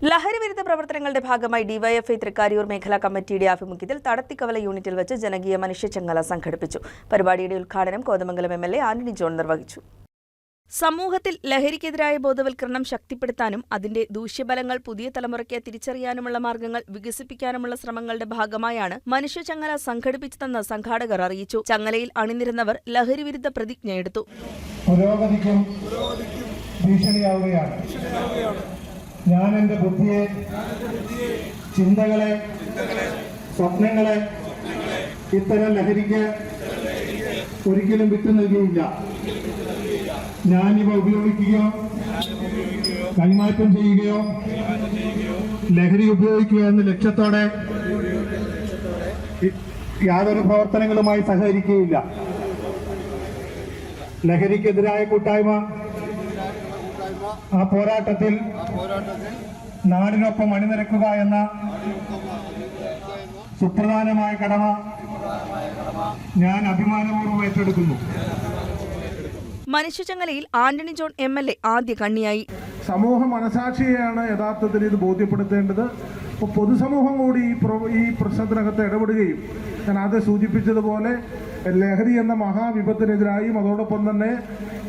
ലഹരിവിരുദ്ധ പ്രവർത്തനങ്ങളുടെ ഭാഗമായി ഡിവൈഎഫ്ഐ തൃക്കാരിയൂർ മേഖലാ കമ്മിറ്റിയുടെ ആഭിമുഖ്യത്തിൽ തടത്തിക്കവല യൂണിറ്റിൽ വെച്ച് ജനകീയ മനുഷ്യചങ്ങല സംഘടിപ്പിച്ചു. പരിപാടിയുടെ ഉദ്ഘാടനം കോതമംഗലം എംഎൽഎ ആന്റണി ജോൺ നിർവഹിച്ചു. സമൂഹത്തിൽ ലഹരിക്കെതിരായ ബോധവൽക്കരണം ശക്തിപ്പെടുത്താനും അതിന്റെ ദൂഷ്യഫലങ്ങൾ പുതിയ തലമുറയ്ക്ക് തിരിച്ചറിയാനുമുള്ള മാർഗങ്ങൾ വികസിപ്പിക്കാനുമുള്ള ശ്രമങ്ങളുടെ ഭാഗമായാണ് മനുഷ്യചങ്ങല സംഘടിപ്പിച്ചതെന്ന് സംഘാടകർ അറിയിച്ചു. ചങ്ങലയിൽ അണിനിരുന്നവർ ലഹരിവിരുദ്ധ പ്രതിജ്ഞയെടുത്തു. ഞാൻ എൻ്റെ ബുദ്ധിയെ, ചിന്തകളെ, സ്വപ്നങ്ങളെ ഇത്തരം ലഹരിക്ക് ഒരിക്കലും വിട്ടു നൽകിയില്ല. ഞാനിവ ഉപയോഗിക്കുകയോ കൈമാറ്റം ചെയ്യുകയോ ലഹരി ഉപയോഗിക്കുക എന്ന ലക്ഷ്യത്തോടെ യാതൊരു പ്രവർത്തനങ്ങളുമായി സഹകരിക്കുകയില്ല. ലഹരിക്കെതിരായ കൂട്ടായ്മ ആ പോരാട്ടത്തിൽ നാടിനൊപ്പം അണിനിരക്കുക എന്ന സുപ്രധാനമായ കടമ ഞാൻ അഭിമാനപൂർവ്വം ഏറ്റെടുക്കുന്നു. മനുഷ്യചങ്ങലയിൽ ആന്റണി ജോൺ എംഎൽഎ ആദ്യ കണ്ണിയായി. സമൂഹ മനസാക്ഷിയെയാണ് യഥാർത്ഥത്തിൽ ഇത് ബോധ്യപ്പെടുത്തേണ്ടത്. അപ്പോൾ പൊതുസമൂഹം കൂടി ഈ പ്രശ്നത്തിനകത്ത് ഇടപെടുകയും ഞാൻ ആദ്യം സൂചിപ്പിച്ചതുപോലെ ലഹരി എന്ന മഹാവിപത്തിനെതിരായും അതോടൊപ്പം തന്നെ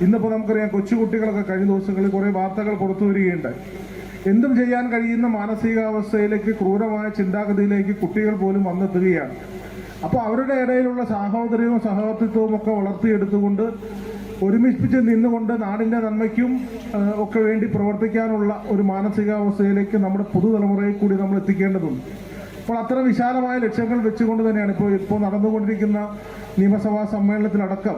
ഇന്നിപ്പോൾ നമുക്കറിയാം കൊച്ചുകുട്ടികളൊക്കെ കഴിഞ്ഞ ദിവസങ്ങളിൽ കുറേ വാർത്തകൾ പുറത്തു വരികയുണ്ട്. എന്തും ചെയ്യാൻ കഴിയുന്ന മാനസികാവസ്ഥയിലേക്ക്, ക്രൂരമായ ചിന്താഗതിയിലേക്ക് കുട്ടികൾ പോലും വന്നെത്തുകയാണ്. അപ്പോൾ അവരുടെ ഇടയിലുള്ള സാഹോദര്യവും സഹവർത്തിത്വവും ഒക്കെ വളർത്തിയെടുത്തുകൊണ്ട് ഒരുമിപ്പിച്ച് നിന്നുകൊണ്ട് നാടിൻ്റെ നന്മയ്ക്കും ഒക്കെ വേണ്ടി പ്രവർത്തിക്കാനുള്ള ഒരു മാനസികാവസ്ഥയിലേക്ക് നമ്മുടെ പുതുതലമുറയെ കൂടി നമ്മൾ എത്തിക്കേണ്ടതുണ്ട്. അപ്പോൾ അത്ര വിശാലമായ ലക്ഷ്യങ്ങൾ വെച്ചുകൊണ്ട് തന്നെയാണ് ഇപ്പോൾ നടന്നുകൊണ്ടിരിക്കുന്ന നിയമസഭാ സമ്മേളനത്തിലടക്കം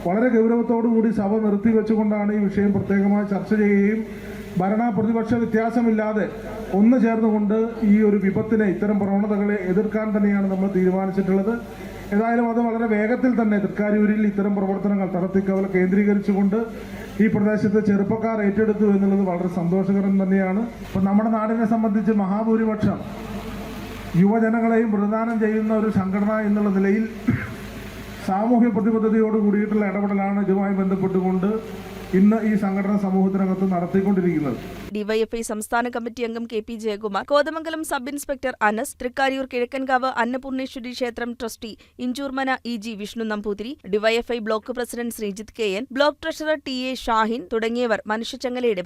വളരെ ഗൗരവത്തോടുകൂടി സഭ നിർത്തിവെച്ചുകൊണ്ടാണ് ഈ വിഷയം പ്രത്യേകമായി ചർച്ച ചെയ്യുകയും ഭരണ പ്രതിപക്ഷ വ്യത്യാസമില്ലാതെ ഒന്നു ചേർന്നുകൊണ്ട് ഈ ഒരു വിപത്തിനെ, ഇത്തരം പ്രവണതകളെ എതിർക്കാൻ തന്നെയാണ് നമ്മൾ തീരുമാനിച്ചിട്ടുള്ളത്. ഏതായാലും അത് വളരെ വേഗത്തിൽ തന്നെ തൃക്കാരിയൂരിൽ ഇത്തരം പ്രവർത്തനങ്ങൾ തടത്തിക്കവല കേന്ദ്രീകരിച്ചുകൊണ്ട് ഈ പ്രദേശത്തെ ചെറുപ്പക്കാർ ഏറ്റെടുത്തു എന്നുള്ളത് വളരെ സന്തോഷകരം തന്നെയാണ്. ഇപ്പം നമ്മുടെ നാടിനെ സംബന്ധിച്ച് മഹാഭൂരിപക്ഷം യുവജനങ്ങളെയും പ്രതിദാനം ചെയ്യുന്ന ഒരു സംഘടന എന്നുള്ള നിലയിൽ സാമൂഹ്യ പ്രതിബദ്ധതയോട് കൂടിയിട്ടുള്ള ഇടപെടലാണ് ഇതുമായി ബന്ധപ്പെട്ടുകൊണ്ട് ഇന്ന് ഈ സംഘടന സമൂഹത്തിനകത്ത് നടത്തിക്കൊണ്ടിരിക്കുന്നത്. ഡിവൈഎഫ്ഐ സംസ്ഥാന കമ്മിറ്റി അംഗം K P. Jayakumar, Kothamangalam sub inspector Anas, Thrikkariyoor Kizhakkankavu Annapurneshwari ക്ഷേത്രം trustee Injoormana E G. Vishnu Namboothiri, DYFI block president Sreejith K N, block treasurer T A. Shahin തുടങ്ങിയവർ മനുഷ്യചങ്ങലയുടെ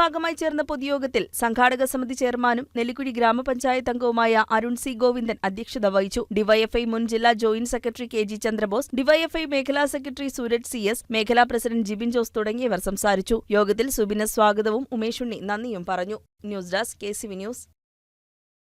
ഭാഗമായി ചേർന്ന പൊതുയോഗത്തിൽ സംഘാടക സമിതി ചെയർമാനും നെല്ലിക്കുഴി ഗ്രാമപഞ്ചായത്ത് അംഗവുമായ അരുൺ സി ഗോവിന്ദൻ അധ്യക്ഷത വഹിച്ചു. ഡിവൈഎഫ്ഐ മുൻ ജില്ലാ ജോയിന്റ് സെക്രട്ടറി കെ.ജി. ചന്ദ്രബോസ്, ഡിവൈഎഫ്ഐ മേഖലാ സെക്രട്ടറി സൂരജ് സി.എസ്, മേഖലാ പ്രസിഡന്റ് ജിബിൻ ജോസ് തുടങ്ങിയവർ സംസാരിച്ചു. യോഗത്തിൽ സുബിന സ്വാഗതവും ഉമേഷുണ്ണി നന്ദിയും പറഞ്ഞു. News desk KCV news.